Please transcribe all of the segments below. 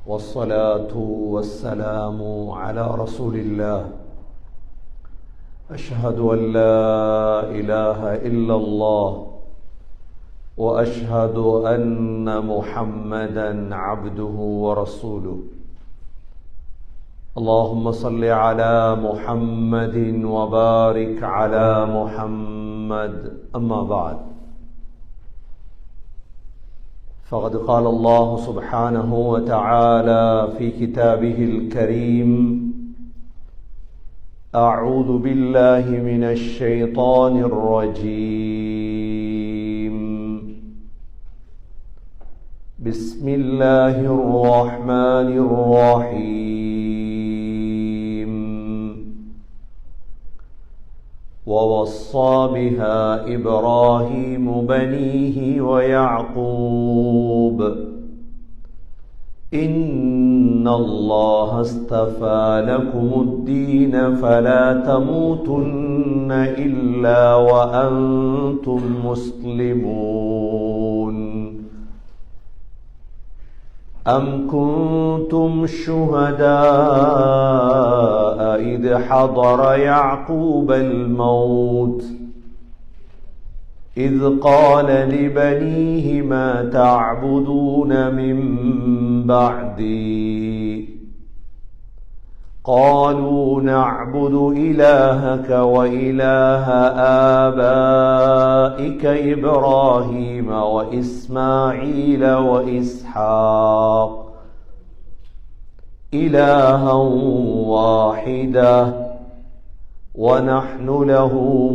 والصلاة والسلام على رسول الله. أشهد أن لا إله إلا الله وأشهد أن محمدا عبده ورسوله. اللهم صل على محمد وبارك على محمد. أما بعد، فقد قال الله سبحانه وتعالى في كتابه الكريم: أعوذ بالله من الشيطان الرجيم. بسم الله الرحمن الرحيم. ووصى بها إبراهيم بنيه ويعقوب إن الله اصطفى لكم الدين فلا تموتن إلا وأنتم مسلمون. أم كنتم شهداء إذ حضر يعقوب الموت إذ قال لبنيه ما تعبدون من بعدي قالوا نعبد إلهك وإله آبائك إبراهيم وإسماعيل وإسحاق إلها واحدا ونحن له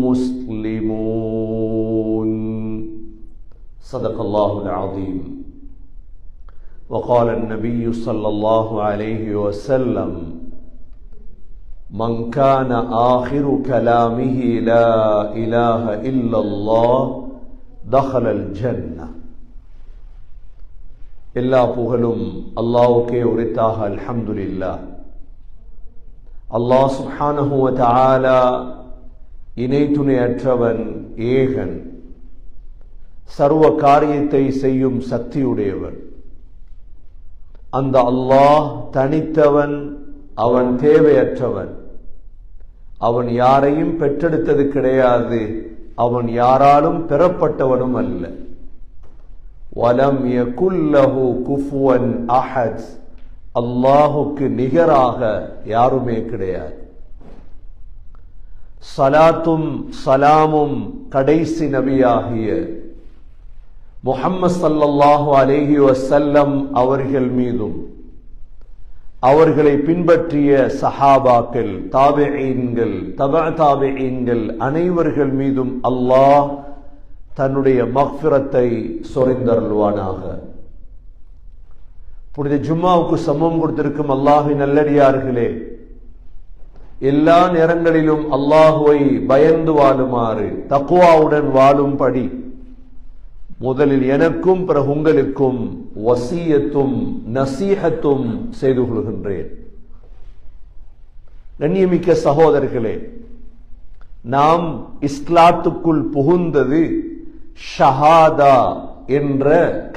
مسلمون. صدق الله العظيم. وقال النبي صلى الله عليه وسلم: من كان آخر كلامه لا إله إلا الله دخل الجنة. எல்லா புகழும் அல்லாஹ்வுக்கே உரித்தாக. அல்ஹம்துலில்லாஹ். அல்லாஹ் சுப்ஹானஹு வ தஆலா இணை துணையற்றவன், ஏகன், சர்வ காரியத்தை செய்யும் சக்தியுடையவன். அந்த அல்லாஹ் தனித்தவன், அவன் தேவையற்றவன். அவன் யாரையும் பெற்றெடுத்தது கிடையாது, அவன் யாராலும் பெறப்பட்டவனும் அல்ல. வலம் யகுல் லஹு குஃபுவன் அஹத். அல்லாஹுக்கு நிகராக யாருமே கிடையாது. ஸலாத்தும் ஸலாமும் கடைசி நபியாகிய முஹம்மது ஸல்லல்லாஹு அலைஹி வஸல்லம் அவர்கள் மீதும் அவர்களை பின்பற்றிய சஹாபாக்கள், தாபிஈன்கள், தபஅ தாபிஈன்கள் அனைவர்கள் மீதும் அல்லாஹ் தன்னுடைய மக்ஃபிரத்தை சொரிந்தருள்வானாக. புனித ஜும்மாவுக்கு சமம் கொடுத்திருக்கும் அல்லாஹ்வின் நல்லடியார்களே, எல்லா நேரங்களிலும் அல்லாஹுவை பயந்து வாழுமாறு, தக்வாவுடன் வாழும்படி முதலில் எனக்கும் பிறகு உங்களுக்கும் வசியத்தும் நசீஹத்தும் செய்து கொள்கின்றேன். கண்ணியமிக்க சகோதரர்களே, நாம் இஸ்லாத்துக்குள் புகுந்தது ஷஹாதா என்ற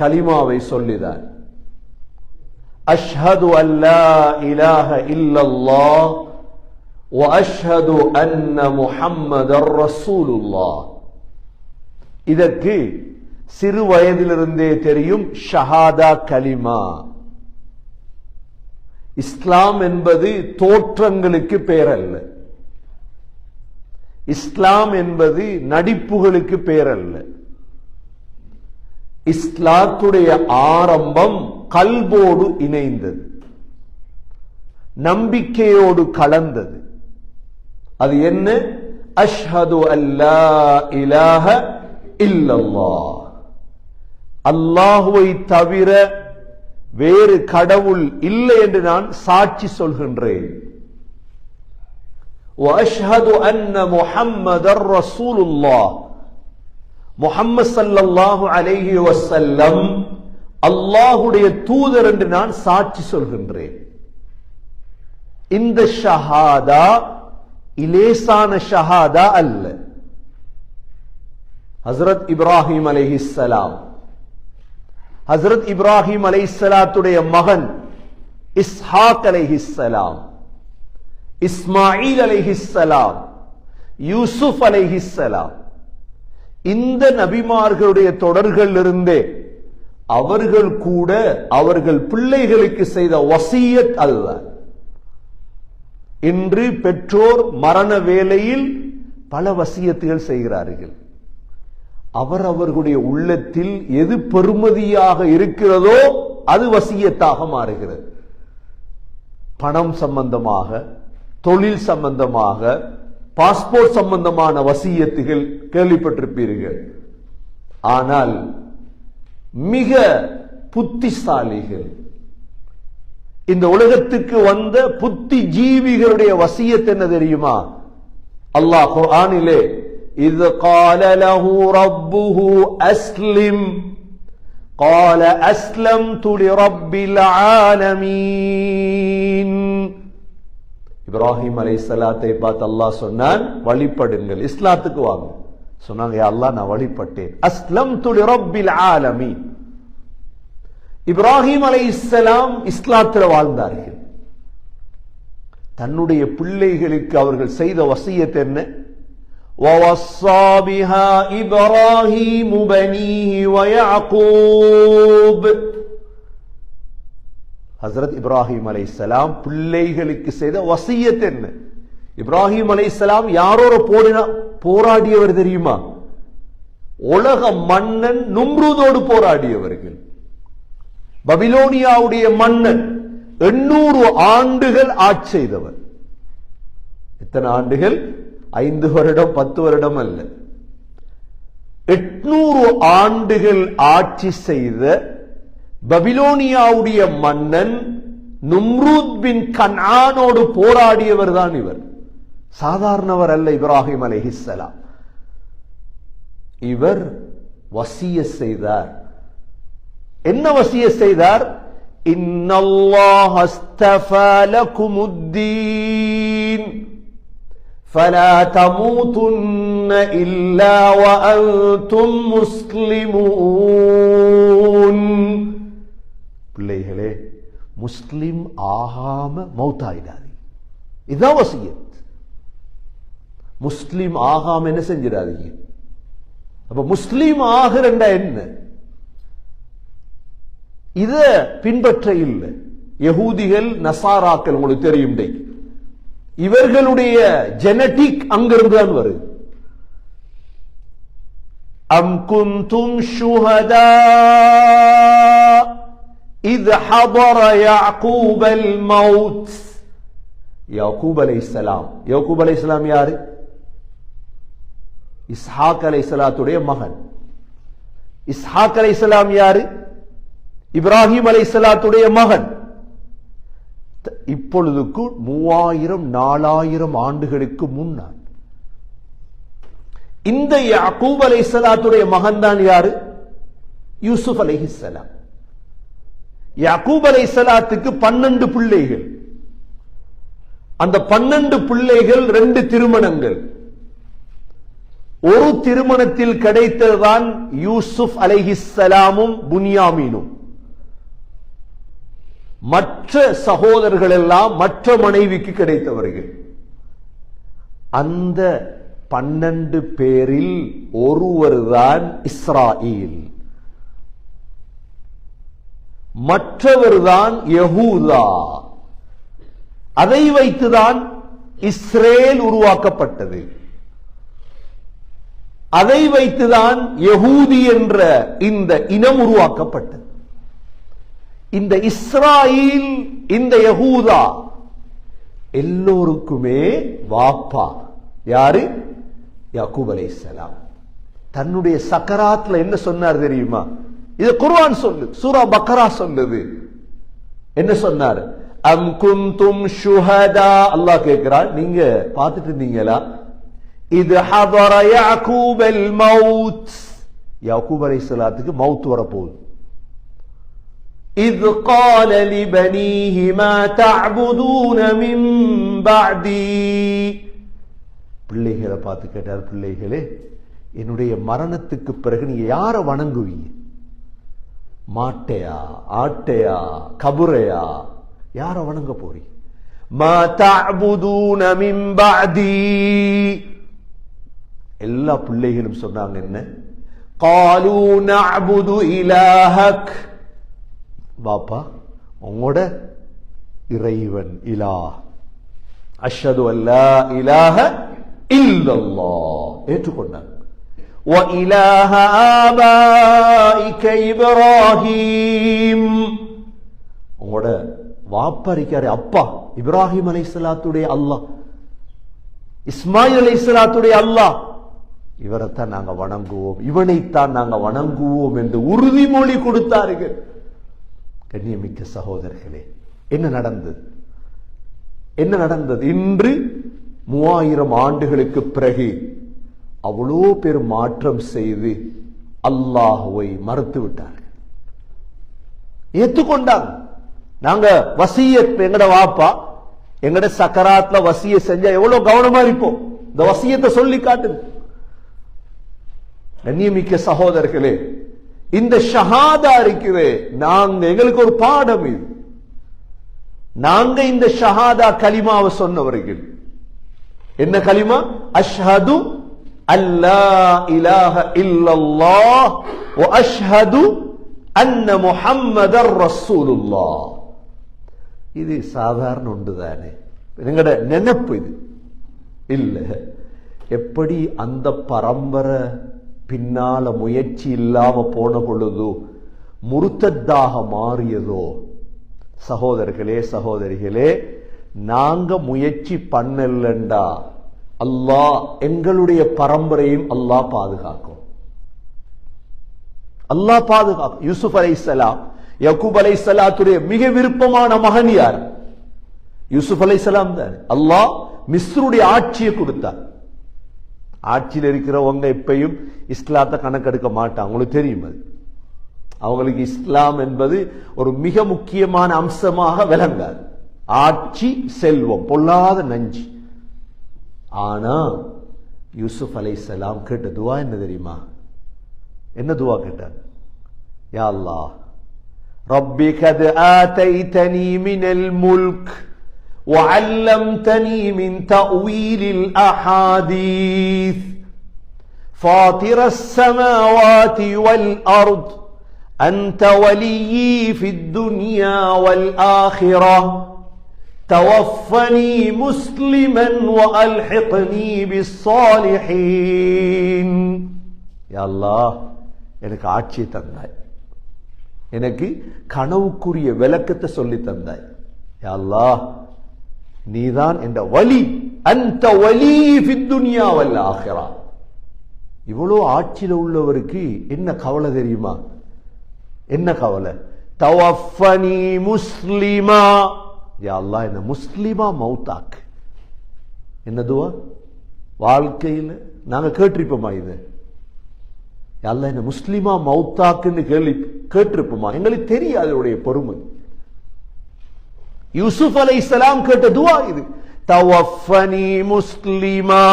கலிமாவை சொல்லிதான். அஷ்ஹது அல்லா இலாஹ இல்லல்லாஹ் வ அஷ்ஹது அன்ன முஹம்மதர் ரசூலுல்லாஹ். இதற்கு சிறு வயதிலிருந்தே தெரியும் ஷஹாதா கலிமா. இஸ்லாம் என்பது தோற்றங்களுக்கு பெயர் அல்ல. இஸ்லாம் என்பது நடிப்புகளுக்கு பெயர் அல்ல. இஸ்லாத்துடைய ஆரம்பம் கல்போடு இணைந்தது, நம்பிக்கையோடு கலந்தது. அது என்ன? அஷ்ஹது அல்லா இலாஹ இல்லல்லாஹ். அல்லாஹுவை தவிர வேறு கடவுள் இல்லை என்று நான் சாட்சி சொல்கின்றேன். வஅஷ்ஹது அன்ன முஹம்மதர் ரசூலுல்லாஹ். முஹம்மது ஸல்லல்லாஹு அலைஹி வஸல்லம் அல்லாஹ்வுடைய தூதர் என்று நான் சாட்சி சொல்கின்றேன். இந்த ஷஹாதா இலேசான ஷஹாதா அல்ல. ஹஸ்ரத் இப்ராஹிம் அலைஹிஸ்ஸலாம், ஹஸ்ரத் இப்ராஹிம் அலைஹிஸ்ஸலாத்துடைய மகன் இஸ்ஹாக் அலைஹிஸ்ஸலாம், இஸ்மாயில் அலைஹிஸ்ஸலாம், யூசுப் அலைஹிஸ்ஸலாம், இந்த நபிமார்களுடைய தொடர்கள் இருந்தே அவர்கள் கூட அவர்கள் பிள்ளைகளுக்கு செய்த வசியத் அதுதான். இன்று பெற்றோர் மரண வேளையில் பல வசியத்துகள் செய்கிறார்கள். அவர்களுடைய உள்ளத்தில் எது பெறுமதியாக இருக்கிறதோ அது வசியத்தாக மாறுகிறது. பணம் சம்பந்தமாக, தொழில் சம்பந்தமாக, பாஸ்போர்ட் சம்பந்தமான வசியத்துகள் கேள்விப்பட்டிருப்பீர்கள். ஆனால் மிக புத்திசாலிகள், இந்த உலகத்துக்கு வந்த புத்தி ஜீவிகளுடைய வசியத் என்ன தெரியுமா? அல்லாஹ் குர்ஆனிலே இذ قال له ربه أسلم قال أسلمت لرب العالمين. இப்ராஹிம் அலைஹிஸ்ஸலாத்தை பார்த்து அல்லாஹ் சொன்னான், வழிபடுங்கள், இஸ்லாத்துக்கு வாங்க. சொன்னாங்க, யா அல்லாஹ் நான் வழிபட்டேன். அஸ்லம்து லிரப்பில் ஆலமீன். இப்ராஹிம் அலைஹிஸ்ஸலாம் இஸ்லாத்தில் வாழ்ந்தார்கள். தன்னுடைய பிள்ளைகளுக்கு அவர்கள் செய்த வசியத் என்ன? وَوَصَّى بِهَا إِبْرَاهِيمُ بَنِيهِ وَيَعْقُوبُ. ஹஜ்ரத் இப்ராஹிம் அலைஹிஸ்ஸலாம் பிள்ளைகளுக்கு செய்த வசியத் என்ன? இப்ராஹிம் அலைஹிஸ்ஸலாம் யாரோட போராடியவர் தெரியுமா? உலக மன்னன் நும்ரூதோடு போராடியவர்கள். பபிலோனியாவுடைய மன்னன் 800 ஆண்டுகள் ஆட்சி செய்தவர். எத்தனை ஆண்டுகள்? 5 வருடம் 10 வருடம் அல்ல, 800 ஆண்டுகள் ஆட்சி செய்த பபிலோனியாவுடைய மன்னன் நும்ரூத் பின் கன்ஆனோடு போராடியவர் தான் இவர். சாதாரணவர் அல்ல இப்ராஹிம் அலைஹிஸ்ஸலாம். இவர் வசியத் செய்தார். என்ன வசியத் செய்தார்? இன்னல்லாஹ அஸ்தஃபா லகுமுத்தீன் ஃபலா தமூதுன்ன இல்லா வஅன்தும் முஸ்லிமூன். பிள்ளைகளே, முஸ்லிம் ஆகாம மௌத்தாயிடாதீங்க. இதுதான் வசியத். முஸ்லிம் ஆகாம என்ன செஞ்சிடாதீங்க. அப்ப முஸ்லிம் ஆகிறண்டா என்ன? இத பின்பற்ற இல்லை யகூதிகள் நசாராக்கள். உங்களுக்கு தெரியும், இவர்களுடைய ஜெனடிக் அங்கிருந்து தான் வருது. அம் குந்தும் ஷுஹதா இத் ஹதர யாக்கூபல் மௌத். யாக்கூப் அலைஹிஸ்ஸலாம். யாக்கூப் அலைஹிஸ்ஸலாம் யாரு? இஸ்ஹாக் அலைஹிஸ்ஸலாத்துடைய மகன். இஸ்ஹாக் அலைஹிஸ்ஸலாம் யாரு? இப்ராஹிம் அலைஹிஸ்ஸலாத்துடைய மகன். இப்பொழுதுக்கு 3000-4000 ஆண்டுகளுக்கு முன்னால் இந்த யாக்கூப் அலைஹிஸ்ஸலாத்துடைய மகன் தான் யாரு? யூசுப் அலைஹிஸ்ஸலாம். யாக்கூப் அலைஹிஸ்ஸலாத்துக்கு 12 பிள்ளைகள். அந்த 12 பிள்ளைகள் 2 திருமணங்கள். ஒரு திருமணத்தில் கிடைத்ததுதான் யூசுப் அலைஹிஸ்ஸலாமும் புன்யாமீனும். மற்ற சகோதரர்கள் எல்லாம் மற்ற மனைவிக்கு கிடைத்தவர்கள். அந்த 12 பேரில் ஒருவர்தான் இஸ்ராயீல், மற்றவர்தான் யஹூதா. அதை வைத்துதான் இஸ்ரேல் உருவாக்கப்பட்டது. அதை வைத்துதான் யஹூதி என்ற இந்த இனம் உருவாக்கப்பட்டது. இந்த இஸ்ராயீல், இந்த யஹூதா எல்லோருக்குமே வாப்பா யாரு? யாக்கூப் அலைஹிஸ்ஸலாம். தன்னுடைய சக்கராத்ல என்ன சொன்னார் தெரியுமா? இது குர்ஆன் சொல்லு, சூரா பக்ரா சொல்லுது. என்ன சொன்னார்? அம் குந்தும் ஷுஹதா. அல்லாஹ் கேட்கிறான், நீங்க பார்த்துட்டு இருந்தீங்களா? இது ஹதர யாக்கூபல் மௌத். யாக்கூப் அலைஹிஸ்ஸலாத்துக்கு மௌத் வரப்போகுது. إذ قال لبنيه ما تعبدون من بعدي. பிள்ளைகளை பார்த்து கேட்டார், பிள்ளைகளே, என்னுடைய மரணத்துக்கு பிறகு நீங்க யாரை வணங்குவீங்க? மாட்டையா, ஆட்டையா, கபுரையா, யார வணங்க போறீங்க? மா தஅபுதூன மின் பஅதி. எல்லா பிள்ளைகளும் சொன்னாங்க என்ன? காலூ நஅபுது இலாஹக். பாப்பா உங்களோட இறைவன் இலாஹ். அஷ்ஹது அல்லா இலாஹ இல்லல்லாஹ் ஏற்றுக்கொண்டாங்க. வ இலாஹ ஆபாயிக இப்ராஹீம். உங்களோட வாப்பா இருக்காரு அப்பா இப்ராஹிம் அலைஹிஸ்ஸலாத்துடைய அல்லாஹ், இஸ்மாயில் அலைஹிஸ்ஸலாத்துடைய அல்லாஹ், இவரைத்தான் நாங்க வணங்குவோம், இவனைத்தான் நாங்க வணங்குவோம் என்று உறுதிமொழி கொடுத்தார்கள். கண்ணியமிக்க சகோதரர்களே, என்ன நடந்தது? என்ன நடந்தது? இன்று 3000 ஆண்டுகளுக்கு பிறகு அவ்வளோ பேர் மாற்றம் செய்து அல்லாஹ்வை மறுத்து விட்டார்கள், ஏற்றுக்கொண்டாங்க. நாங்க வசியத், எங்கட வாப்பா எங்கட சக்கராத்ல வசிய செஞ்சா எவ்வளவு கவனமா இருப்போம். இந்த வசியத்தை சொல்லி காட்டுங்க. கண்ணியமிக்க சகோதரர்களே, இந்த ஷஹாதா இருக்குது, நாங்க எங்களுக்கு ஒரு பாடம் இது. நாங்க இந்த ஷஹாதா கலிமாவை சொன்னவர்கள். என்ன கலிமா? அஷ்ஹது அல்லா இலாஹ இல்லல்லாஹ் வ அஷ்ஹது அன்ன முஹம்மதர் ரசூலுல்லாஹ். இது சாதாரண ஒன்றுதானே, எங்கட நினைப்பு இது இல்ல. எப்படி அந்த பரம்பரை பின்னால முயற்சி இல்லாம போன பொழுது முர்த்தத்தாக மாறியதோ, சகோதரர்களே சகோதரிகளே, நாங்க முயற்சி பண்ணலண்டா அல்லாஹ் எங்களுடைய பரம்பரையும் அல்லாஹ் பாதுகாக்கும். அல்லாஹ் பாதுகாக்கும். யூசுப் அலைஹிஸ்ஸலாம், யக்கூப் அலைஹிஸ்ஸலாத்துடைய மிக விருப்பமான மகன் யார்? யூசுப் அலைஹிஸ்ஸலாம் தான். அல்லாஹ் மிஸ்ருடைய ஆட்சியை கொடுத்தார். ஆட்சியில் இருக்கிறவங்க எப்பயும் இஸ்லாத்தை கணக்கெடுக்க மாட்டாங்க, உங்களுக்கு தெரியும். அது அவங்களுக்கு இஸ்லாம் என்பது ஒரு மிக முக்கியமான அம்சமாக விளங்காது. ஆட்சி செல்வம் பொல்லாத நஞ்சு. ஆனா யூசுப் அலைஹிஸ்ஸலாம் கேட்ட துவா என்ன தெரியுமா? என்ன துவா கேட்டார்? யா அல்லாஹ், ரப்பி கத் ஆதைதனி மினல் முல்க் وعلمتني من تأويل الأحاديث فاطر السماوات والأرض أنت وليي في الدنيا والآخرة توفني مسلما وألحقني بالصالحين. يا الله, எனக்கு ஆட்சி தந்தாய், எனக்கு கனவுக்குரிய விளக்கத்தை சொல்லி தந்தாய். யா அல்லாஹ், நீதான் என்ற வலி, அந்த வலி ஃபித் துன்யா வல் ஆখিরা. இவ்வளோ ஆட்சியில் உள்ளவருக்கு என்ன கவலை தெரியுமா? என்ன கவலை? தவஃபனி முஸ்லிமா. யா அல்லாஹ், என்ன முஸ்லிமா மௌத்தாக்கு. என்ன துவா? வாழ்க்கையில் நாங்க கேட்டிருப்போமா இது? யா அல்லாஹ், என்ன முஸ்லிமா மௌத்தாக்குன்னு கேட்டிருப்போமா? எங்களுக்கு தெரியாது அதனுடைய பொறுமை. யூசுப் அலைஹிஸ்ஸலாம் கேட்ட துவா இது. தவஃபனி முஸ்லிமா,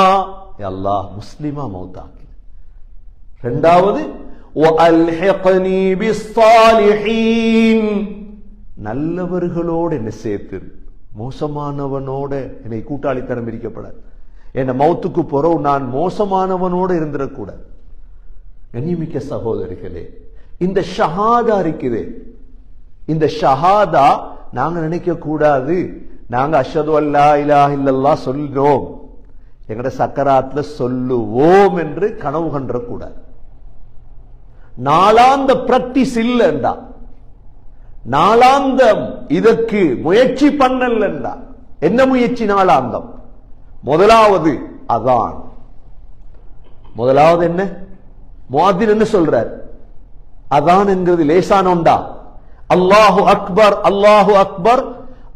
யா அல்லாஹ் முஸ்லிமா மௌத்தாக்கு. இரண்டாவது, வஅல்ஹிக்னி பிஸ்ஸாலிஹீன், நல்லவர்களோடு என்னை சேர்த்து, மோசமானவனோட என்னை கூட்டாளித்தனம் இருக்கப்படாது. என்ன மௌத்துக்கு பிறகு நான் மோசமானவனோடு இருந்திடக்கூடாது. கண்ணியமிக்க சகோதரிகளே, இந்த ஷஹாதா இருக்குது, இந்த ஷஹாதா நாங்க நினைக்க கூடாது நாங்க அஷ்ஹது அல்லா இலாஹ இல்லல்லாஹ் சொல்றோம், எங்கட சக்கராத்ல சொல்லுவோம் என்று கனவு கன்ற கூடாது. நாளாந்த பிராக்டிஸ் இல்லைண்டா, நாளாந்தம் இதற்கு முயற்சி பண்ணலண்டா. என்ன முயற்சி நாளாந்தம்? முதலாவது அதான். முதலாவது என்ன? முஅத்தின் என்ன சொல்றார்? அதான் என்கிறது லேசான ஒண்டா? அல்லாஹு அக்பர் அல்லாஹு அக்பர்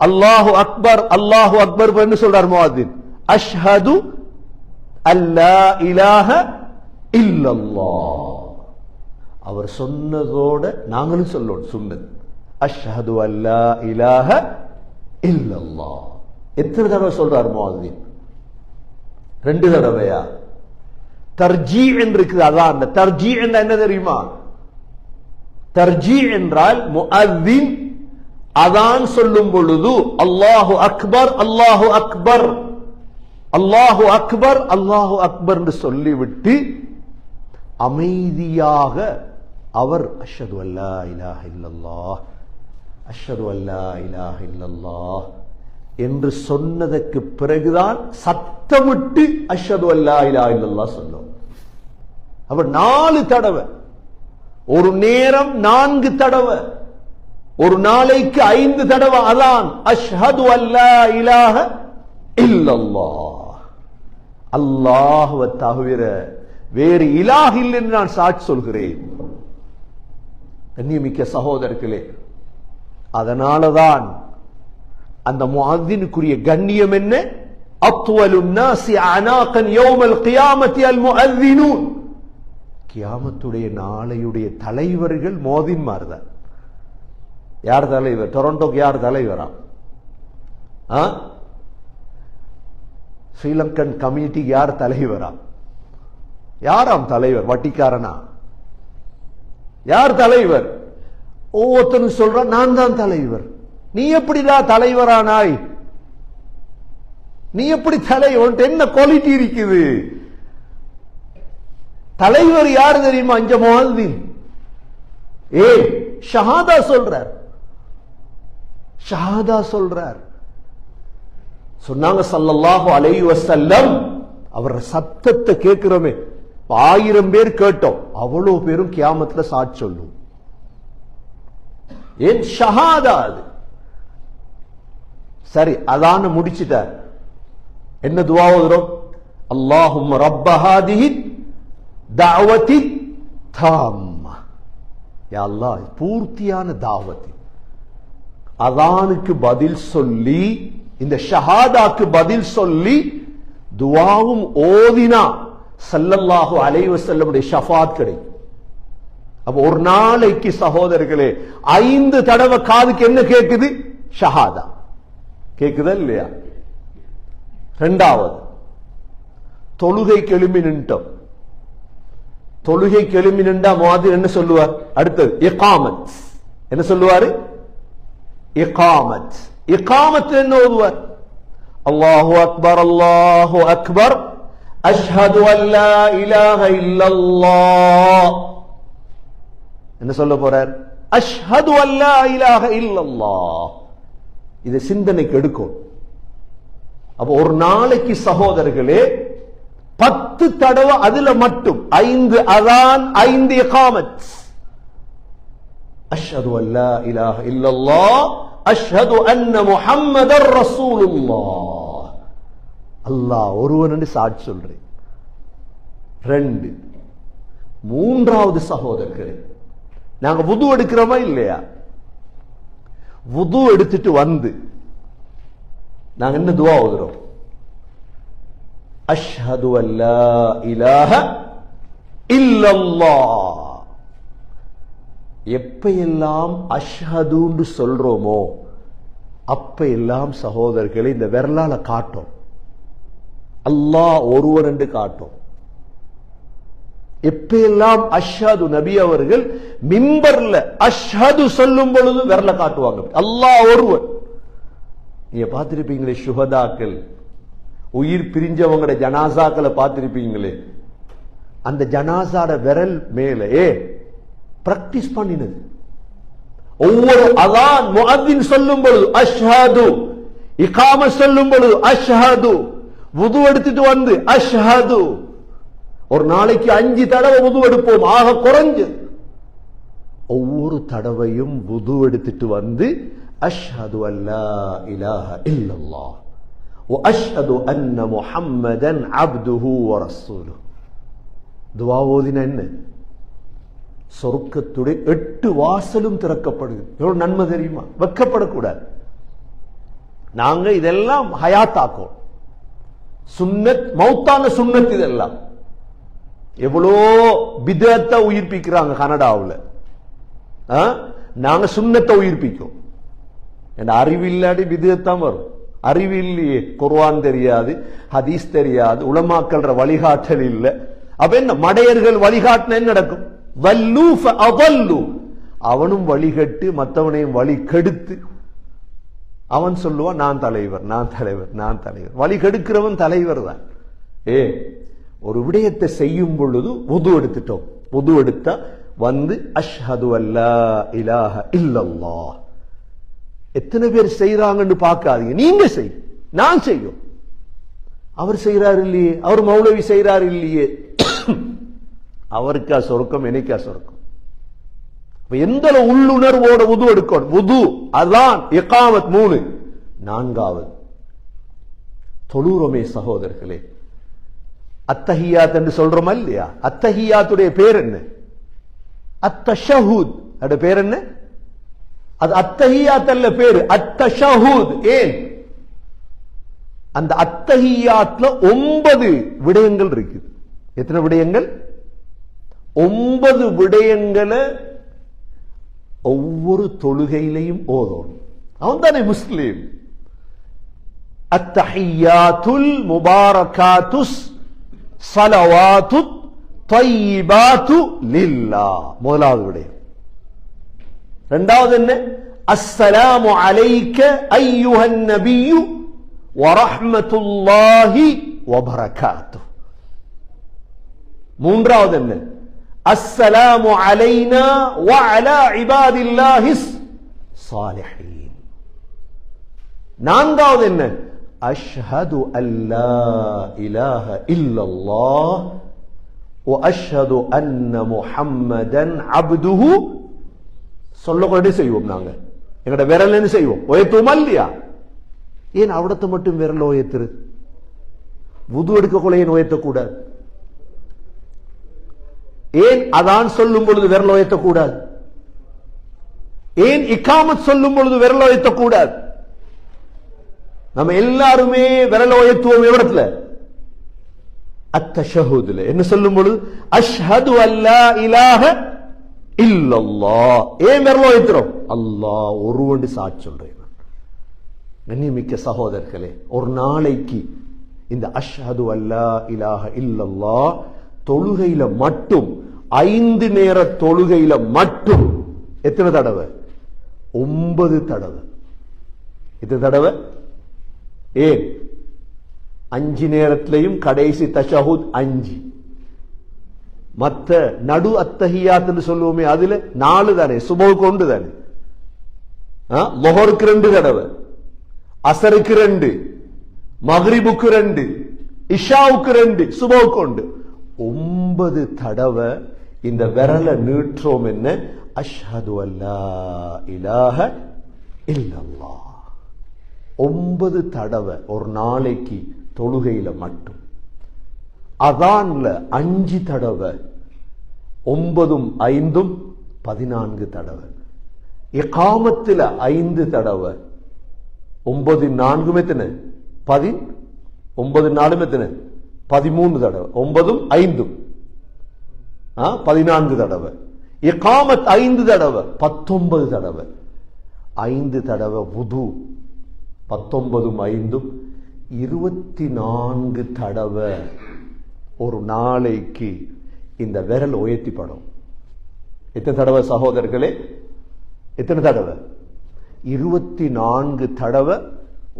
அல்லாஹு அக்பர் அல்லாஹு அக்பர் என்று சொல்றார் முஅத்தின். அஷ்ஹது அல்லா இலாஹ இல்லல்லாஹ். அவர் சொன்னதோட நாங்களும் சொல்லணும் சுன்னத். அஷ்ஹது அல்லா இலாஹ இல்லல்லாஹ். எத்தனை தடவை சொல்றார் முஅத்தின்? 2 தடவையா? தர்ஜீ என்று இருக்குது. அதான் தர்ஜீ என்ன தெரியுமா? தர்ஜீ என்றால் முஅத்தின் அதான் சொல்லும் பொழுது அல்லாஹு அக்பர் அல்லாஹு அக்பர் அல்லாஹு அக்பர் அல்லாஹு அக்பர் என்று சொல்லிவிட்டு அமைதியாக அவர் அஷ்ஹது அல்லா இலாஹ இல்லல்லாஹ் அஷ்ஹது அல்லா இலாஹ இல்லல்லாஹ் என்று சொன்னதற்கு பிறகுதான் சத்தமிட்டு அஷ்ஹது அல்லா இலாஹ இல்லல்லாஹ் சொல்லும். அவர் 4 தடவை, ஒரு நேரம் 4 தடவை, ஒரு நாளைக்கு 5 தடவை அதான் அஷ்ஹது அல்லா இலாஹ இல்லல்லாஹ், அல்லாஹ்வை தவிர வேறு இலாஹ் இல்லை என்று நான் சாட்சி சொல்கிறேன். கண்ணியமிக்க சகோதரர்களே, அதனாலதான் அந்த முஅத்தினுக்குரிய கண்ணியம் என்ன? அத்வலுன் நாஸி அனாகன் யௌமல் கியாமத்தி அல் முஅத்தினூன். கியாமத்துடைய நாளையுடைய தலைவர்கள் முஅத்தின்மார் தான். யார் தலைவர்? டொரண்டோக்கு யார் தலைவரா? ஸ்ரீலங்கன் கம்யூனிட்டி யார் தலைவரா? யாராம் தலைவர்? வட்டிக்காரனா? யார் தலைவர்? ஒவ்வொருத்தனும் சொல்ற நான் தான் தலைவர். நீ எப்படிடா தலைவரானாய்? நீ எப்படி தலைவர்? என்ன குவாலிட்டி இருக்குது? தலைவர் யார் தெரியுமா? அஞ்ச முஅத்தின். ஷஹாதா சொல்றார், ஷஹாதா சொல்றார். சொன்னாங்க ஸல்லல்லாஹு அலைஹி வஸல்லம், அவர் சத்தத்தை கேட்கிறோமே, 1000 பேர் கேட்டோம், அவ்வளவு பேரும் கியாமத்துல சாட்சி சொல்லும். ஏன்? ஷஹாதா அது. சரி, அதான முடிச்சிட்டார். என்ன துஆ ஓதுறோம்? அல்லாஹும்ம ரப்ப ஹாதிஹி தஅவதி தாம்மா. யா அல்லாஹ், பூர்த்தியான தாவத், அதானுக்கு பதில் சொல்லி, இந்த ஷஹாதாக்கு பதில் சொல்லி துஆவும் ஓதினா ஸல்லல்லாஹு அலைஹி வஸல்லம் ஷஃபாத் கிடைக்கும். அப்ப ஒரு நாளைக்கு சகோதரர்களே 5 தடவை காதுக்கு என்ன கேக்குது? ஷஹாதா கேக்குதா இல்லையா? 2வது, தொழுகை எழும்பி நின்றோம். தொழுகை எழும்பி நின்றா முஅத்தின் என்ன சொல்லுவார்? அடுத்தது இகாமத். என்ன சொல்லுவாரு? இகாமத். இகாமத் என்ன ஓதுவார்? அல்லாஹு அக்பர் அல்லாஹு அக்பர் அஷ்ஹது அல்லா இலாஹ இல்லல்லாஹ். என்ன சொல்ல போறார்? அஷ்ஹது அல்லா இலாஹ இல்லல்லாஹ். இதை சிந்தனைக்கு எடுக்கும். அப்ப ஒரு நாளைக்கு சகோதரர்களே 10 தடவை, அதுல மட்டும் 5 அதான், 5 இகாமத். அஷ்ஹது அல்லா இலாஹ இல்லல்லாஹ் அஷ்ஹது அன்ன முஹம்மதர் ரசூலுல்லாஹ். அல்லாஹ் ஒருவன் என்று சாட்சி சொல்றேன். 2. 3வது சகோதரர்களே, நாங்க வுது எடுக்கிறோமா இல்லையா? வுது எடுத்துட்டு வந்து நாங்க என்ன துஆ ஓதுறோம்? அஷ்ஹது அல்லா இலாஹ இல்லல்லாஹ். எப்பையெல்லாம் அஷ்ஹதுன்னு சொல்றோமோ அப்ப எல்லாம் சகோதரர்களை இந்த விரலால காட்டும், அல்லாஹ் ஒருவர் என்று காட்டும். எப்பெல்லாம் அஷ்ஹது, நபி அவர்கள் மிம்பர்ல அஷ்ஹது சொல்லும் பொழுது விரல காட்டுவாங்க, அல்லாஹ் ஒருவர். நீங்க பார்த்திருப்பீங்களே சுஹதாக்கள், உயிர் பிரிஞ்சவங்களோட ஜனாசாக்களை பார்த்திருப்பீங்களே, அந்த ஜனாசாட விரல் மேலே பிராக்டிஸ் பண்ணினது. ஒவ்வொரு அதான் முஅத்தின் சொல்லும் பொழுது அஷ்ஹது, இகாமத் சொல்லும் பொழுது அஷ்ஹது, வுது எடுத்துட்டு வந்து அஷ்ஹது. ஒரு நாளைக்கு 5 தடவை வுது எடுப்போம், ஆக குறைஞ்சு. ஒவ்வொரு தடவையும் வுது எடுத்துட்டு வந்து அஷ்ஹது அல்லா இலாஹ இல்லல்லாஹ் வ அஷ்ஹது அன்ன முஹம்மதன் அப்துஹு வ ரசூலுஹு. துஆ ஓதினா என்ன? சொர்க்கத்துடைய 8 வாசலும் திறக்கப்படுது. எவ்வளவு நன்மை தெரியுமா? வெக்கப்படக்கூடாது. நாங்க இதெல்லாம் ஹயாத்தாக்கும், சுன்னத், மௌத்தான சுன்னத். இதெல்லாம் எவ்வளோ பிதத்தை உயிர்ப்பிக்கிறாங்க கனடாவில். நாங்க சுன்னத்தை உயிர்ப்பிக்கும். அறிவில்லாடி பிதத்தான் வரும். அறிவு இல்லையே, குர்ஆன் தெரியாது, ஹதீஸ் தெரியாது, உலமாக்கல்ற வழிகாட்டல் இல்ல. அப்ப என்ன மடையர்கள் வழிகாட்டின என்ன நடக்கும்? வல்லு ஃபஅதல்லு, அவனும் வழிகட்டு மற்றவனையும் வழி கெடுத்து அவன் சொல்லுவான் நான் தலைவர், நான் தலைவர், நான் தலைவர். வழி கெடுக்கிறவன் தலைவர் தான். ஒரு விடயத்தை செய்யும் பொழுது வுது எடுத்துட்டோம். வுது எடுத்தா வந்து அஷ்ஹது அல்லா இலாஹ இல்லல்லாஹ். எத்தனை பேர் செய்யறாங்கன்னு பார்க்காதீங்க. நீங்க செய், நான் செய்யும். அவர் செய்யறாரு இல்லையே, அவர் மௌலவி செய்யறாரு இல்லையே, அவருக்கா சொர்க்கம், எனக்கா சொர்க்கம்? எந்த உள்ளுணர்வோட வுது எடுக்கணும். வுது அதான் இகாமத் 3. 4வது தொழுறோமே சகோதரர்களே, அத்தஹியாத் என்று சொல்றோமா இல்லையா? அத்தஹியாத்துடைய பேர் என்ன? அத்தஷஹூத். அதோட பேர் என்ன? அது அத்தஹியாத் அல்ல, பேரு அத்தஷஹூத். ஏன்? அந்த அத்தஹியாத்ல 9 விடயங்கள் இருக்குது. எத்தனை விடயங்கள்? 9 விடயங்களை ஒவ்வொரு தொழுகையிலையும் ஓதணும். அவன் தானே முஸ்லீம். அத்தஹியாத்துல் முபாரகாத்துஸ் ஸலவாத்து த்வையிபாத்து லில்லாஹ். முதலாவது விடயம். இரண்டாவது என்ன? அஸ்ஸலாமு அலைக்க அய்யுஹன் நபியு வ ரஹ்மத்துல்லாஹி வ பரகாத்துஹு. மூன்றாவது என்ன? அஸ்ஸலாமு அலைனா வ அலா இபாதில்லாஹிஸ் ஸாலிஹீன். நான்காவது என்ன? அஷ்ஹது அல்லா இலாஹ இல்லல்லாஹ் வ அஷ்ஹது அன்ன முஹம்மதன் அப்துஹு. சொல்லக்கூட செய்வோம். நாங்க எங்கட விரல் என்ன செய்வோம்? ஓயத்துமா இல்லையா? ஏன் அவிடத்தை மட்டும் விரல் ஓயத்துரு? வுது எடுக்க கொள்ள ஏன் ஓயத்தக்கூடாது? ஏன் அதான் சொல்லும் பொழுது விரல் ஓயத்தக்கூடாது? ஏன் இகாமத் சொல்லும் பொழுது விரல் ஓயத்தக்கூடாது? நம்ம எல்லாருமே விரல் ஓயத்துவோம். எவ்வளத்துல? அத்தஷஹூதுல. என்ன சொல்லும் பொழுது? அஷ்ஹது அல்லா இலாஹ இல்லல்லாஹ். ஏன் விரல் ஓயத்துறோம்? அல்லாஹ் ஒருவன் சாட்சி சொல்றேன். கண்ணியமிக்க சகோதரர்களே, ஒரு நாளைக்கு இந்த அஷ்ஹது அல்லா இலாஹ இல்லல்லாஹ் தொழுகையில மட்டும் 5 நேர தொழுகையில மட்டும் எத்தனை தடவை? 9 தடவை. எத்தனை தடவை? ஏன் 5 நேரத்திலையும் கடைசி தஷஹுத் 5. மத்த நடு அத்தஹியாத் சொல்லுவோமே, அதுல 4 தானே? சுபஹுக்கு 1 தானே? லுஹருக்கு 2 தடவை, அஸருக்கு 2, மக்ரிபுக்கு 2, இஷாவுக்கு 2, சுபஹுக்கு 1. 9 தடவை இந்த விரல நீற்றோம். என்ன? அஷ்ஹது அல்லா இலாஹ இல்லல்லாஹ். 9 தடவை ஒரு நாளைக்கு தொழுகையில மட்டும். அதான்ல 5 தடவை. 9ம் 5ம் 14 தடவை. இகாமத்துல 5 தடவை. 9 4 எத்தனை? 10. 9 4 எத்தனை? 13 தடவை. 9ம் 5ம் 14 தடவை. இகாமத் 5 தடவை, 19 தடவை. 5 தடவை வுது, 19ம் 5ம் 24 தடவை ஒரு நாளைக்கு இந்த விரல் உயர்த்திப்படும். எத்தனை தடவை சகோதரர்களே? எத்தனை தடவை? 24 தடவை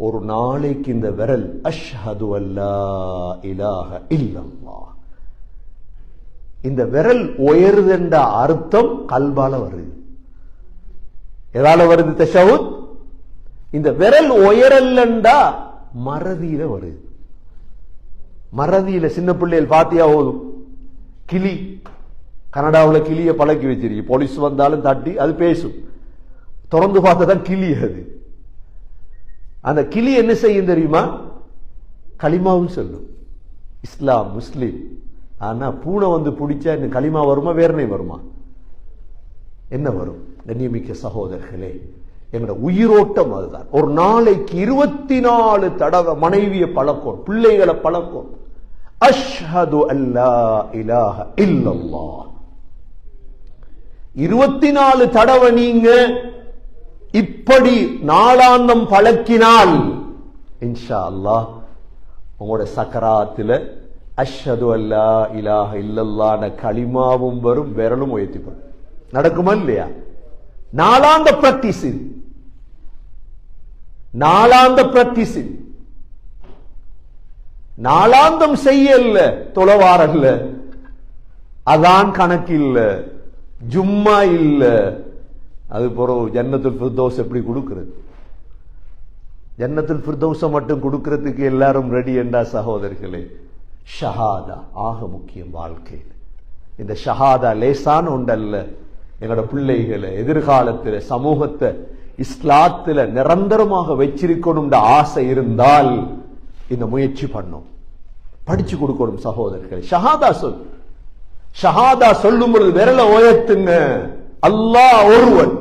ஒரு நாளைக்கு இந்த விரல் அஷ்ஹது அல்லா இலாஹ இல்லல்லாஹ். இந்த விரல் உயருதுன்ற அர்த்தம் கல்பால வருது. எதால வருது தஷஹுத்? இந்த விரல் உயரல்லண்டா மறதியில வருது. மறதியில சின்ன பிள்ளைகள் பாத்தியா ஓதும். கிளி, கனடாவில் கிளிய பழக்கி வச்சிருக்கு. போலீஸ் வந்தாலும் தட்டி அது பேசும். திறந்து பார்த்ததான் கிளி. அது அந்த கிளி என்ன செய்யும் தெரியுமா? களிமாவும் சொல்லும், இஸ்லாம் முஸ்லிம். ஆனா பூனை வந்து பிடிச்சா இந்த களிமா வருமா? வேறனை வருமா? என்ன வரும்? கண்ணியமிக்க சகோதரர்களே, எங்களோட உயிரோட்டம் அதுதான். ஒரு நாளைக்கு 24 தடவை மனைவியை பழக்கம், பிள்ளைகளை பழக்கம். அஷ்ஹது அல்லா இலாஹ இல்லல்லாஹ். 24 தடவை நீங்க இப்படி நாளாந்தம் பழக்கினால் இன்ஷா அல்லாஹ் உங்களோட சக்கராத்துல அஷ்ஹது அல்லா இலாஹ இல்லல்லாஹ் களிமாவும் வரும், விரலும் உயர்த்திப்படும். நடக்குமா இல்லையா? நாளாந்த பிராக்டிஸ். நாளாந்த பிராக்டிஸ், நாளாந்தம் செய்யல, தொலைவாரல்ல, அதான் கணக்கு இல்ல, ஜும்மா இல்ல. அது பிறகு ஜன்னத்துல் ஃபிர்தௌஸ் எப்படி கொடுக்கிறது? ஜன்னத்துல் ஃபிர்தௌஸ மட்டும் கொடுக்கிறதுக்கு எல்லாரும் ரெடி என்றா சகோதரர்களே, ஷஹாதா ஆக முக்கியம் வாழ்க்கையில். இந்த ஷஹாதா லேசான ஒன்றல்ல. எங்களோட பிள்ளைகளை எதிர்காலத்தில் சமூகத்தை இஸ்லாத்துல நிரந்தரமாக வச்சிருக்கணும் ஆசை இருந்தால் இந்த முயற்சி பண்ணும், படிச்சு கொடுக்கணும் சகோதரர்கள். ஷஹாதா சொல், ஷஹாதா சொல்லும் பொழுது விரல உயர்த்துங்க. அல்லாஹ் ஒருவன்.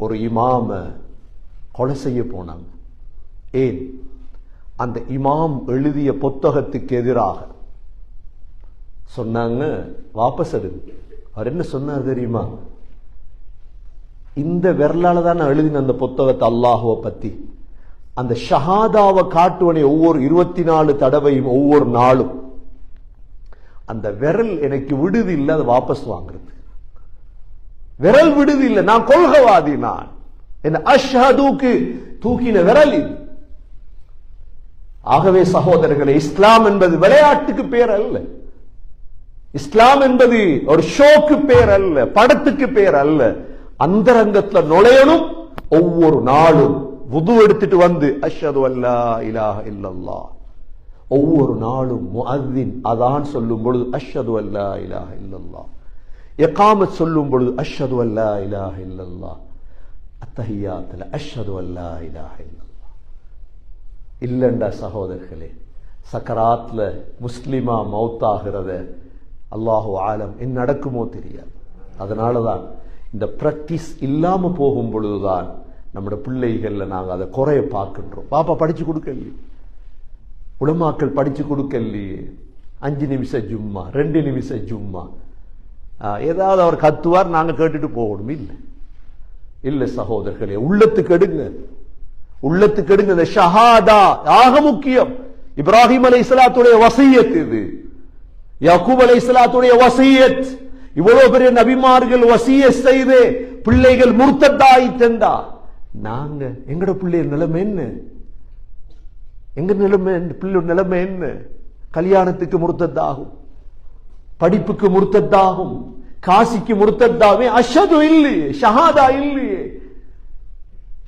ஒரு இமாம கொலை செய்ய போனாங்க. ஏன்? அந்த இமாம் எழுதிய புத்தகத்துக்கு எதிராக சொன்னாங்க, வாபஸ் எடுங்க. அவர் என்ன சொன்னார் தெரியுமா? இந்த விரலால தான் நான் எழுதின அந்த புத்தகத்தை அல்லாஹுவை பத்தி. அந்த ஷஹாதாவை காட்டுவனை ஒவ்வொரு 24 தடவையும் ஒவ்வொரு நாளும் அந்த விரல் எனக்கு விடுதி இல்லை, அதை வாபஸ் வாங்குறது. விரல் விடுதி இல்லை, நான் கொள்கவாதி. நான் என்ன அஷ்ஹதுக்கு தூக்கின விரல் இது. ஆகவே சகோதரர்களே, இஸ்லாம் என்பது விளையாட்டுக்கு பேர் அல்ல. இஸ்லாம் என்பது ஒரு ஷோக்கு பேர் அல்ல, படத்துக்கு பேர் அல்ல. அந்தரங்கத்துல நுழையணும். ஒவ்வொரு நாளும் வுது எடுத்துட்டு வந்து அஷ்ஹது அல்லா இலாஹ இல்லல்லாஹ். ஒவ்வொரு நாளும் முஅத்தின் அதான் சொல்லும் பொழுது அஷ்ஹது அல்லா இலாஹ இல்லல்லாஹ். இகாமத் சொல்லும் பொழுது அஷ்ஹது அல்லா இலாஹ இல்லல்லாஹ். அத்தஹியாத்துல அஷ்ஹது அல்லா இலாஹ இல்லல்லாஹ். இல்லண்டா சகோதரர்களே, சக்கராத்ல முஸ்லிமா மௌத்தாகிறத அல்லாஹு ஆலம் என்ன நடக்குமோ தெரியாது. அதனாலதான் இந்த பிராக்டிஸ் இல்லாம போகும் பொழுதுதான் நம்முடைய பிள்ளைகள்ல நாங்க அதை குறைய பார்க்கின்றோம். பாப்பா படிச்சு கொடுக்கலையே, உலமாக்கள் படிச்சு கொடுக்கலையே, 5 நிமிஷம் ஜும்மா, 2 நிமிஷம் ஜும்மா, ஏதாவது அவர் கத்துவார், நாங்க கேட்டுட்டு போகணும். இல்லை இல்ல சகோதரர்களே, உள்ளத்துக்கு எடுங்க, உள்ளத்துக்கு எடுங்க. இந்த ஷஹாதா ஆக முக்கியம். இப்ராஹிம் அலைஹிஸ்ஸலாத்துடைய வசியத் இது, யாக்கூப் அலைஹிஸ்ஸலாத்துடைய வசியத். இவ்வளவு பெரிய நபிமார்கள் வசியத் செய்து பிள்ளைகள் முர்த்தத்தாய் தந்தா, நாங்க எங்கட பிள்ளை நிலைமை என்ன? எங்க நிலைமை, பிள்ளை நிலைமை என்ன? கல்யாணத்துக்கு முர்த்தத்தாகும், படிப்புக்கு முர்த்தத்தாகும், காசிக்கு முர்த்தத்தாவே. அஷ்ஹது இல்லையே, ஷஹாதா இல்லையே,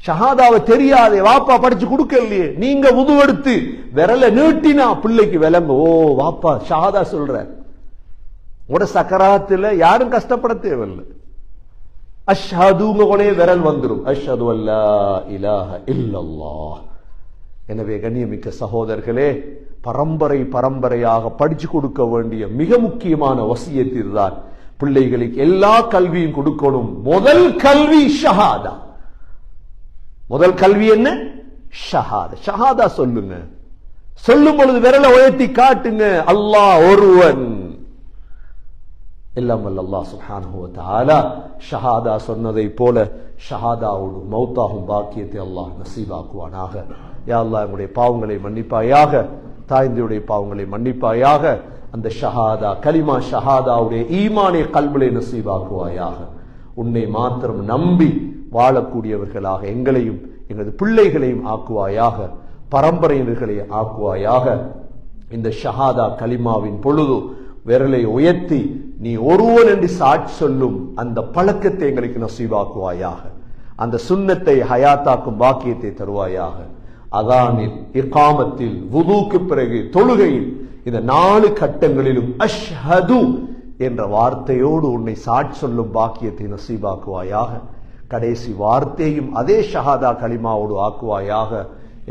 ஷஹாதாவை தெரியாதே, வாப்பா படிச்சு கொடுக்கலையே. நீங்க வுது எடுத்து விரல நீட்டினா பிள்ளைக்கு விளங்கு, ஓ வாப்பா ஷஹாதா சொல்ற. உட சக்கராத்துல யாரும் கஷ்டப்பட தேவையில்லை. அஷ்ஹதுங்க கூட விரல் வந்துடும், அஷ்ஹது அல்லா இலாஹ இல்லல்லாஹ். எனவே கண்ணியமிக்க சகோதரர்களே, பரம்பரை பரம்பரையாக படிச்சு கொடுக்க வேண்டிய மிக முக்கியமான வசியத் இதுதான். பிள்ளைகளுக்கு எல்லா கல்வியும் கொடுக்கணும். முதல் கல்வி ஷஹாதா. முதல் கல்வி என்ன? ஷஹாதா. ஷஹாதா சொல்லுங்க. சொல்லும் பொழுது விரலை உயர்த்தி காட்டுங்க, அல்லாஹ் ஒருவன். எல்லாம் வல்ல அல்லாஹ் சுப்ஹானஹு வ தஆலா ஷஹாதா சொன்னதை போல ஷஹாதாவோடு மௌத்தாகும் பாக்கியத்தை அல்லாஹ் நசீபாக்குவானாக. யா அல்லாஹ், எங்களுடைய பாவங்களை மன்னிப்பாயாக, தாய்ந்தருடைய பாவங்களை மன்னிப்பாயாக. அந்த ஷஹாதா கலிமா ஷஹாதாவுடைய ஈமானை கல்விலை நசீபாக்குவாயாக. உன்னை மாத்திரம் நம்பி வாழக்கூடியவர்களாக எங்களையும் எங்களது பிள்ளைகளையும் ஆக்குவாயாக, பரம்பரையினர்களை ஆக்குவாயாக. இந்த ஷஹாதா கலிமாவின் பொழுது விரலை உயர்த்தி நீ ஒருவன் என்று சாட்சி சொல்லும் அந்த பழக்கத்தை எங்களுக்கு நசீபாக்குவாயாக. அந்த சுன்னத்தை ஹயாத்தாக்கும் பாக்கியத்தை தருவாயாக. அதானில், இகாமத்தில், வுதுக்கு பிறகு தொழுகையில், இந்த 4 கட்டங்களிலும் அஷ்ஹது என்ற வார்த்தையோடு உன்னை சாட்சி சொல்லும் பாக்கியத்தை நசீபாக்குவாயாக. கடைசி வார்த்தையும் அதே ஷஹாதா கலிமாவோடு ஆக்குவாயாக.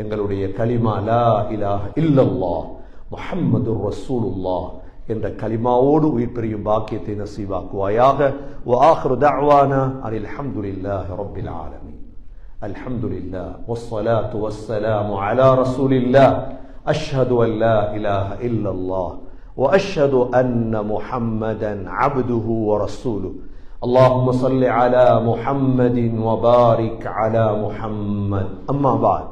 எங்களுடைய கலிமா லா இலாஹ இல்லல்லாஹ் முஹம்மதுர் ரசூலுல்லாஹ் என்ற கலிமாவோடு உயிர் பிரியும் பாக்கியத்தை நசீபாக்குவாயாக. வ ஆகிரு தஅவானா அனில் ஹம்துலில்லாஹி ரப்பில் ஆலமீன். அல்ஹம்துலில்லாஹ் வஸ்ஸலாத்து வஸ்ஸலாமு அலா ரசூலில்லாஹ். அஷ்ஹது அன் லா இலாஹ இல்லல்லாஹ் வ அஷ்ஹது அன்ன முஹம்மதன் அப்துஹு வ ரசூலுஹு. اللهم صل على محمد وبارك على محمد. أما بعد،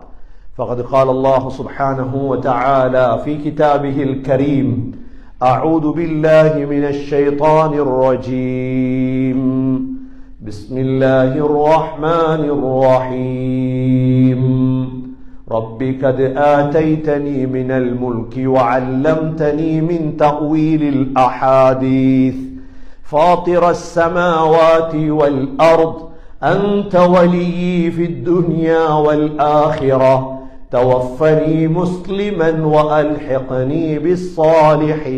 فقد قال الله سبحانه وتعالى في كتابه الكريم: أعوذ بالله من الشيطان الرجيم. بسم الله الرحمن الرحيم. رب قد آتيتني من الملك وعلمتني من تأويل الأحاديث فاطر السماوات والأرض أنت ولي في الدنيا والآخرة توفني مسلما وألحقني بالصالحين.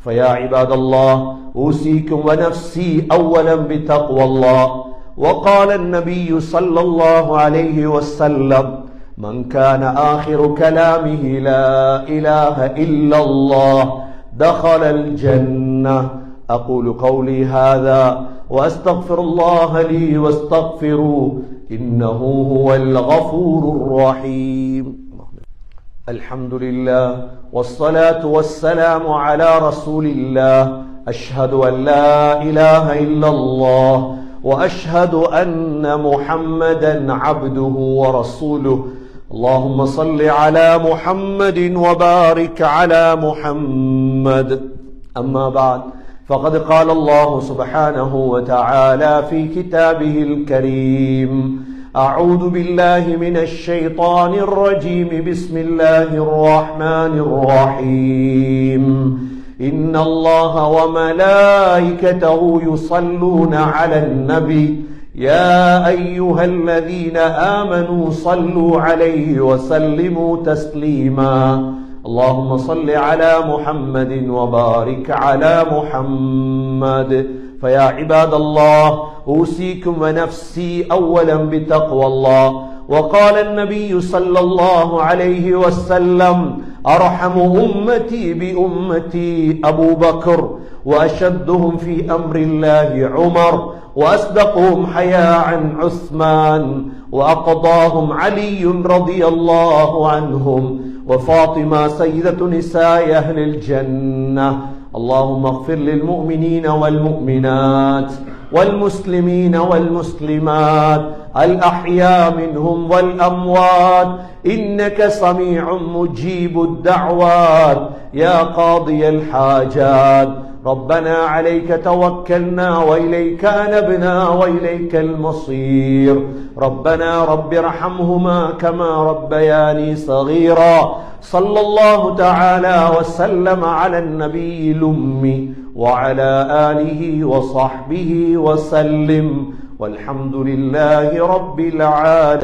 فيا عباد الله أوصيكم ونفسي أولا بتقوى الله. وقال النبي صلى الله عليه وسلم من كان آخر كلامه لا إله إلا الله دخل الجنة. أقول قولي هذا وأستغفر الله لي واستغفروه إنه هو الغفور الرحيم. الحمد لله والصلاة والسلام على رسول الله. أشهد أن لا إله إلا الله وأشهد أن محمدا عبده ورسوله. اللهم صل على محمد وبارك على محمد. أما بعد فقد قال الله سبحانه وتعالى في كتابه الكريم أعوذ بالله من الشيطان الرجيم بسم الله الرحمن الرحيم إن الله وملائكته يصلون على النبي يا أيها الذين آمنوا صلوا عليه وسلموا تسليما. اللهم صل على محمد وبارك على محمد. فيا عباد الله أوصيكم ونفسي أولا بتقوى الله. وقال النبي صلى الله عليه وسلم أرحم أمتي بأمتي أبو بكر وأشدهم في أمر الله عمر وأصدقهم حياء عثمان وأقضاهم علي رضي الله عنهم وفاطمة سيدة نساء أهل الجنة. اللهم اغفر للمؤمنين والمؤمنات والمسلمين والمسلمات الأحياء منهم والأموات إنك سميع مجيب الدعوات يا قاضي الحاجات. ربنا عليك توكلنا وإليك أنبنا وإليك المصير. ربنا رب ارحمهما كما ربياني صغيرا. صلى الله تعالى وسلم على النبي الأمي وعلى آله وصحبه وسلم والحمد لله رب العالمين.